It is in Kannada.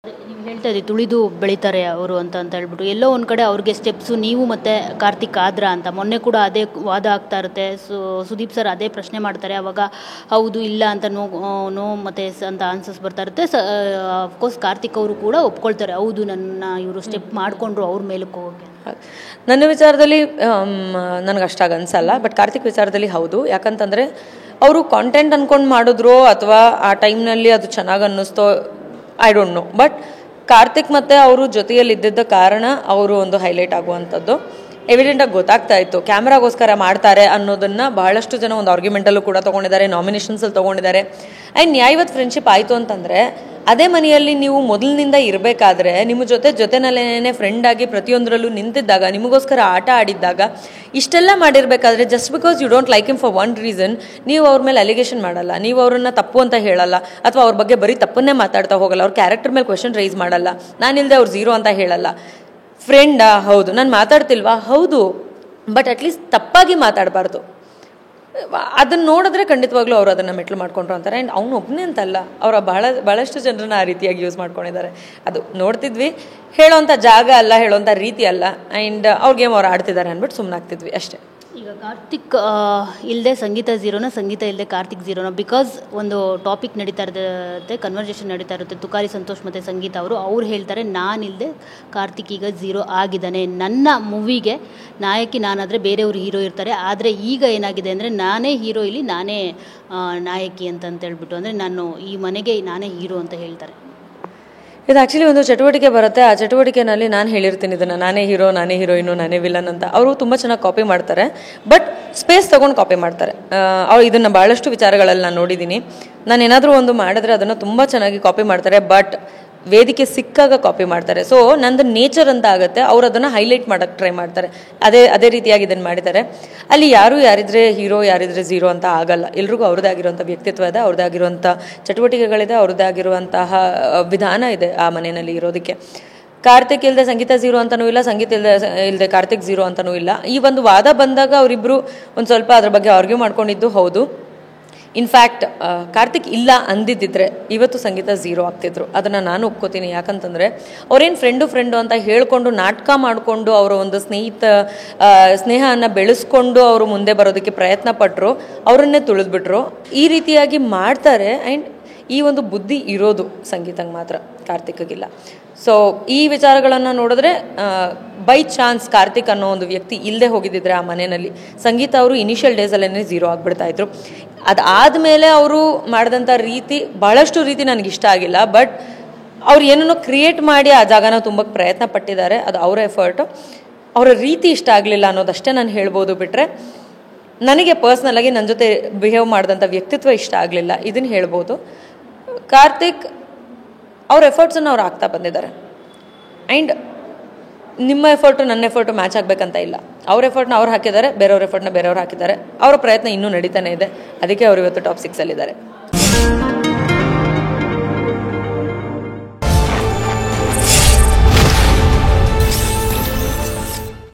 ನೀವು ಹೇಳ್ತಾ ಇದ್ದೀವಿ ತುಳಿದು ಬೆಳೀತಾರೆ ಅವರು ಅಂತ ಹೇಳ್ಬಿಟ್ಟು ಎಲ್ಲೋ ಒಂದು ಕಡೆ ಅವ್ರಿಗೆ ಸ್ಟೆಪ್ಸು ನೀವು ಮತ್ತು ಕಾರ್ತಿಕ್ ಆದ್ರ ಅಂತ ಮೊನ್ನೆ ಕೂಡ ಅದೇ ವಾದ ಆಗ್ತಾ ಇರುತ್ತೆ. ಸುದೀಪ್ ಸರ್ ಅದೇ ಪ್ರಶ್ನೆ ಮಾಡ್ತಾರೆ. ಅವಾಗ ಹೌದು ಇಲ್ಲ ಅಂತ ನೋ ಮತ್ತು ಅಂತ ಆನ್ಸರ್ಸ್ ಬರ್ತಾ ಇರುತ್ತೆ. ಅಫ್ಕೋರ್ಸ್ ಕಾರ್ತಿಕ್ ಅವರು ಕೂಡ ಒಪ್ಕೊಳ್ತಾರೆ, ಹೌದು ನನ್ನ ಇವರು ಸ್ಟೆಪ್ ಮಾಡಿಕೊಂಡ್ರು ಅವ್ರ ಮೇಲಕ್ಕೆ ಹೋಗಿ. ನನ್ನ ವಿಚಾರದಲ್ಲಿ ನನಗೆ ಅಷ್ಟಾಗಿ ಅನಿಸಲ್ಲ, ಬಟ್ ಕಾರ್ತಿಕ್ ವಿಚಾರದಲ್ಲಿ ಹೌದು. ಯಾಕಂತಂದರೆ ಅವರು ಕಾಂಟೆಂಟ್ ಅಂದ್ಕೊಂಡು ಮಾಡಿದ್ರು ಅಥವಾ ಆ ಟೈಮ್ನಲ್ಲಿ ಅದು ಚೆನ್ನಾಗಿ ಅನ್ನಿಸ್ತೋ I don't know. But Karthik ಮತ್ತು ಅವರು ಜೊತೆಯಲ್ಲಿ ಇದ್ದಿದ್ದ ಕಾರಣ ಅವರು ಒಂದು ಹೈಲೈಟ್ ಆಗುವಂಥದ್ದು ಎವಿಡೆಂಟಾಗಿ ಗೊತ್ತಾಗ್ತಾ ಇತ್ತು. ಕ್ಯಾಮ್ರಾಗೋಸ್ಕರ ಮಾಡ್ತಾರೆ ಅನ್ನೋದನ್ನು ಬಹಳಷ್ಟು ಜನ ಒಂದು ಆರ್ಗ್ಯುಮೆಂಟಲ್ಲೂ ಕೂಡ ತೊಗೊಂಡಿದ್ದಾರೆ, ನಾಮಿನೇಷನ್ಸಲ್ಲಿ ತೊಗೊಂಡಿದ್ದಾರೆ. ಆ್ಯಂಡ್ ನ್ಯಾಯವತ್ತು ಫ್ರೆಂಡ್ಶಿಪ್ ಆಯಿತು ಅಂತಂದರೆ ಅದೇ ಮನೆಯಲ್ಲಿ ನೀವು ಮೊದಲಿನಿಂದ ಇರಬೇಕಾದ್ರೆ ನಿಮ್ಮ ಜೊತೆನಲ್ಲೇ ಫ್ರೆಂಡ್ ಆಗಿ ಪ್ರತಿಯೊಂದರಲ್ಲೂ ನಿಂತಿದ್ದಾಗ, ನಿಮಗೋಸ್ಕರ ಆಟ ಆಡಿದ್ದಾಗ, ಇಷ್ಟೆಲ್ಲ ಮಾಡಿರಬೇಕಾದ್ರೆ just because you don't like him for one reason ನೀವು ಅವ್ರ ಮೇಲೆ ಅಲಿಗೇಷನ್ ಮಾಡಲ್ಲ, ನೀವು ಅವ್ರನ್ನ ತಪ್ಪು ಅಂತ ಹೇಳಲ್ಲ, ಅಥವಾ ಅವ್ರ ಬಗ್ಗೆ ಬರೀ ತಪ್ಪನ್ನೇ ಮಾತಾಡ್ತಾ ಹೋಗಲ್ಲ, ಅವ್ರ ಕ್ಯಾರೆಕ್ಟರ್ ಮೇಲೆ ಕ್ವೆಶನ್ ರೈಸ್ ಮಾಡಲ್ಲ, ನಾನಿಲ್ಲದೆ ಅವ್ರು ಝೀರೋ ಅಂತ ಹೇಳಲ್ಲ. ಫ್ರೆಂಡಾ? ಹೌದು. ನಾನು ಮಾತಾಡ್ತಿಲ್ವಾ? ಹೌದು. ಬಟ್ ಅಟ್ಲೀಸ್ಟ್ ತಪ್ಪಾಗಿ ಮಾತಾಡಬಾರ್ದು. ಅದನ್ನು ನೋಡಿದ್ರೆ ಖಂಡಿತವಾಗ್ಲೂ ಅವರು ಅದನ್ನು ಮೆಟ್ಲು ಮಾಡ್ಕೊಂಡ್ರು ಅಂತಾರೆ. ಆ್ಯಂಡ್ ಅವ್ನು ಒಬ್ಬನೇ ಅಂತಲ್ಲ, ಅವರ ಭಾಳಷ್ಟು ಜನರನ್ನ ಆ ರೀತಿಯಾಗಿ ಯೂಸ್ ಮಾಡ್ಕೊಂಡಿದ್ದಾರೆ. ಅದು ನೋಡ್ತಿದ್ವಿ. ಹೇಳೋವಂಥ ಜಾಗ ಅಲ್ಲ, ಹೇಳೋವಂಥ ರೀತಿ ಅಲ್ಲ. ಆ್ಯಂಡ್ ಅವ್ರ ಗೇಮ್ ಅವ್ರು ಆಡ್ತಿದ್ದಾರೆ ಅಂದ್ಬಿಟ್ಟು ಸುಮ್ಮನಾಗ್ತಿದ್ವಿ ಅಷ್ಟೇ. ಈಗ ಕಾರ್ತಿಕ್ ಇಲ್ಲದೆ ಸಂಗೀತ ಝೀರೋನ, ಸಂಗೀತ ಇಲ್ಲದೆ ಕಾರ್ತಿಕ್ ಝೀರೋನ? ಬಿಕಾಸ್ ಒಂದು ಟಾಪಿಕ್ ನಡೀತಾ ಇರುತ್ತೆ, ಕನ್ವರ್ಸೇಷನ್ ನಡೀತಾ ಇರುತ್ತೆ. ತುಕಾರಿ ಸಂತೋಷ್ ಮತ್ತು ಸಂಗೀತ ಅವ್ರು ಹೇಳ್ತಾರೆ, ನಾನಿಲ್ಲದೆ ಕಾರ್ತಿಕ್ ಈಗ ಝೀರೋ ಆಗಿದ್ದಾನೆ. ನನ್ನ ಮೂವಿಗೆ ನಾಯಕಿ ನಾನಾದರೆ ಬೇರೆಯವರು ಹೀರೋ ಇರ್ತಾರೆ, ಆದರೆ ಈಗ ಏನಾಗಿದೆ ಅಂದರೆ ನಾನೇ ಹೀರೋ, ಇಲ್ಲಿ ನಾನೇ ನಾಯಕಿ ಅಂತ ಹೇಳ್ಬಿಟ್ಟು, ಅಂದರೆ ನಾನು ಈ ಮನೆಗೆ ನಾನೇ ಹೀರೋ ಅಂತ ಹೇಳ್ತಾರೆ. ಇದು ಆ್ಯಕ್ಚುಲಿ ಒಂದು ಚಟುವಟಿಕೆ ಬರುತ್ತೆ. ಆ ಚಟುವಟಿಕೆನಲ್ಲಿ ನಾನು ಹೇಳಿರ್ತೀನಿ ಇದನ್ನು, ನಾನೇ ಹೀರೋ, ನಾನೇ ಹೀರೋಯಿನು, ನಾನೇ ವಿಲನ್ ಅಂತ. ಅವರು ತುಂಬ ಚೆನ್ನಾಗಿ ಕಾಪಿ ಮಾಡ್ತಾರೆ, ಬಟ್ ಸ್ಪೇಸ್ ತೊಗೊಂಡು ಕಾಪಿ ಮಾಡ್ತಾರೆ. ಅವ್ರು ಇದನ್ನು ಭಾಳಷ್ಟು ವಿಚಾರಗಳಲ್ಲಿ ನಾನು ನೋಡಿದ್ದೀನಿ. ನಾನು ಏನಾದರೂ ಒಂದು ಮಾಡಿದ್ರೆ ಅದನ್ನು ತುಂಬ ಚೆನ್ನಾಗಿ ಕಾಪಿ ಮಾಡ್ತಾರೆ, ಬಟ್ ವೇದಿಕೆ ಸಿಕ್ಕಾಗ ಕಾಪಿ ಮಾಡ್ತಾರೆ. ಸೊ ನಂದು ನೇಚರ್ ಅಂತ ಆಗುತ್ತೆ, ಅವ್ರು ಅದನ್ನು ಹೈಲೈಟ್ ಮಾಡೋಕ್ಕೆ ಟ್ರೈ ಮಾಡ್ತಾರೆ. ಅದೇ ರೀತಿಯಾಗಿ ಇದನ್ನು ಮಾಡಿದ್ದಾರೆ. ಅಲ್ಲಿ ಯಾರಿದ್ರೆ ಹೀರೋ, ಯಾರಿದ್ರೆ ಝೀರೋ ಅಂತ ಆಗಲ್ಲ. ಎಲ್ರಿಗೂ ಅವ್ರದ್ದೇ ಆಗಿರುವಂಥ ವ್ಯಕ್ತಿತ್ವ ಇದೆ, ಅವ್ರದ್ದೇ ಆಗಿರುವಂಥ ಚಟುವಟಿಕೆಗಳಿದೆ, ಅವ್ರದ್ದೇ ಆಗಿರುವಂತಹ ವಿಧಾನ ಇದೆ ಆ ಮನೆಯಲ್ಲಿ ಇರೋದಕ್ಕೆ. ಕಾರ್ತಿಕ್ ಇಲ್ಲದೆ ಸಂಗೀತ ಝೀರೋ ಅಂತನೂ ಇಲ್ಲ, ಸಂಗೀತ ಇಲ್ಲದೆ ಕಾರ್ತಿಕ್ ಝೀರೋ ಅಂತನೂ ಇಲ್ಲ. ಈ ಒಂದು ವಾದ ಬಂದಾಗ ಅವರಿಬ್ಬರು ಒಂದು ಸ್ವಲ್ಪ ಅದ್ರ ಬಗ್ಗೆ ಆರ್ಗ್ಯೂ ಮಾಡ್ಕೊಂಡಿದ್ದು ಹೌದು. ಇನ್ಫ್ಯಾಕ್ಟ್ ಕಾರ್ತಿಕ್ ಇಲ್ಲ ಅಂದಿದ್ದಿದ್ರೆ ಇವತ್ತು ಸಂಗೀತ ಝೀರೋ ಆಗ್ತಿದ್ರು. ಅದನ್ನು ನಾನು ಒಪ್ಕೋತೀನಿ. ಯಾಕಂತಂದರೆ ಅವ್ರೇನು ಫ್ರೆಂಡು ಅಂತ ಹೇಳ್ಕೊಂಡು ನಾಟಕ ಮಾಡಿಕೊಂಡು ಅವರ ಒಂದು ಸ್ನೇಹವನ್ನು ಬೆಳೆಸ್ಕೊಂಡು ಅವರು ಮುಂದೆ ಬರೋದಕ್ಕೆ ಪ್ರಯತ್ನ ಪಟ್ಟರು, ಅವರನ್ನೇ ತುಳಿದ್ಬಿಟ್ರು. ಈ ರೀತಿಯಾಗಿ ಮಾಡ್ತಾರೆ. ಆ್ಯಂಡ್ ಈ ಒಂದು ಬುದ್ಧಿ ಇರೋದು ಸಂಗೀತಂಗೆ ಮಾತ್ರ, ಕಾರ್ತಿಕ್ಗಿಲ್ಲ. ಸೊ ಈ ವಿಚಾರಗಳನ್ನು ನೋಡಿದ್ರೆ ಬೈ ಚಾನ್ಸ್ ಕಾರ್ತಿಕ್ ಅನ್ನೋ ಒಂದು ವ್ಯಕ್ತಿ ಇಲ್ಲದೆ ಹೋಗಿದ್ದಿದ್ರೆ ಆ ಮನೆಯಲ್ಲಿ ಸಂಗೀತ ಅವರು ಇನಿಷಿಯಲ್ ಡೇಸಲ್ಲೇ ಝೀರೋ ಆಗಿಬಿಡ್ತಾ ಇದ್ರು. ಅದಾದಮೇಲೆ ಅವರು ಮಾಡಿದಂಥ ಭಾಳಷ್ಟು ರೀತಿ ನನಗಿಷ್ಟ ಆಗಿಲ್ಲ. ಬಟ್ ಅವ್ರು ಏನನ್ನೋ ಕ್ರಿಯೇಟ್ ಮಾಡಿ ಆ ಜಾಗನ ತುಂಬಕ್ಕೆ ಪ್ರಯತ್ನ ಪಟ್ಟಿದ್ದಾರೆ. ಅದು ಅವರ ಎಫರ್ಟು. ಅವರ ರೀತಿ ಇಷ್ಟ ಆಗಲಿಲ್ಲ ಅನ್ನೋದಷ್ಟೇ ನಾನು ಹೇಳ್ಬೋದು. ಬಿಟ್ಟರೆ ನನಗೆ ಪರ್ಸ್ನಲಾಗಿ ನನ್ನ ಜೊತೆ ಬಿಹೇವ್ ಮಾಡಿದಂಥ ವ್ಯಕ್ತಿತ್ವ ಇಷ್ಟ ಆಗಲಿಲ್ಲ, ಇದನ್ನು ಹೇಳ್ಬೋದು. ಕಾರ್ತಿಕ್ ಅವ್ರ ಎಫರ್ಟ್ಸನ್ನು ಅವ್ರು ಆಗ್ತಾ ಬಂದಿದ್ದಾರೆ. ಆ್ಯಂಡ್ ನಿಮ್ಮ ಎಫರ್ಟು ನನ್ನ ಎಫರ್ಟು ಮ್ಯಾಚ್ ಆಗಬೇಕಂತ ಇಲ್ಲ. ಅವ್ರ ಎಫರ್ಟ್ನ ಅವ್ರು ಹಾಕಿದ್ದಾರೆ, ಬೇರೆಯವ್ರ ಎಫರ್ಟ್ನ ಬೇರೆಯವ್ರು ಹಾಕಿದ್ದಾರೆ. ಅವರ ಪ್ರಯತ್ನ ಇನ್ನೂ ನಡೀತಾನೆ ಇದೆ. ಅದಕ್ಕೆ ಅವರು ಇವತ್ತು ಟಾಪ್ 6 ಅಲ್ಲಿದ್ದಾರೆ.